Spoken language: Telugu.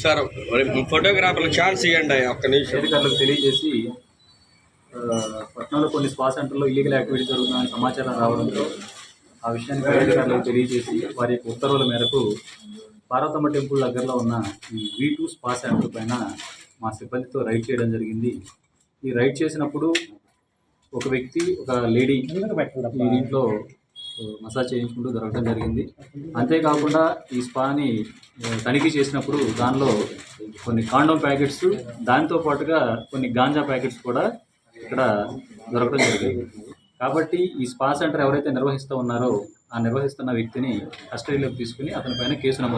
సార్ ఫోటోగ్రాఫర్లు ఛాన్స్ ఇవ్వండి ఒక్క నిమిషం. అధికారులకు తెలియజేసి పట్టణంలో కొన్ని స్పా సెంటర్లో ఇల్లీగల్ యాక్టివిటీ జరుగుతుందని సమాచారం రావడంతో ఆ విషయాన్ని పై అధికారులకు తెలియజేసి వారి యొక్క ఉత్తర్వుల మేరకు పార్వతమ్మ టెంపుల్ దగ్గరలో ఉన్న ఈ V2 స్పా సెంటర్ పైన మా సిబ్బందితో రైడ్ చేయడం జరిగింది. ఈ రైడ్ చేసినప్పుడు ఒక వ్యక్తి ఒక లేడీ ఈ దీంట్లో మసాజ్ చేయించుకుంటూ దొరకడం జరిగింది. అంతేకాకుండా ఈ స్పాని తనిఖీ చేసినప్పుడు దానిలో కొన్ని కాండోమ్ ప్యాకెట్స్, దాంతో పాటుగా కొన్ని గాంజా ప్యాకెట్స్ కూడా ఇక్కడ దొరకడం జరిగింది. కాబట్టి ఈ స్పా సెంటర్ ఎవరైతే నిర్వహిస్తూ ఉన్నారో ఆ నిర్వహిస్తున్న వ్యక్తిని కస్టడీలోకి తీసుకుని అతని పైన కేసు నమోదు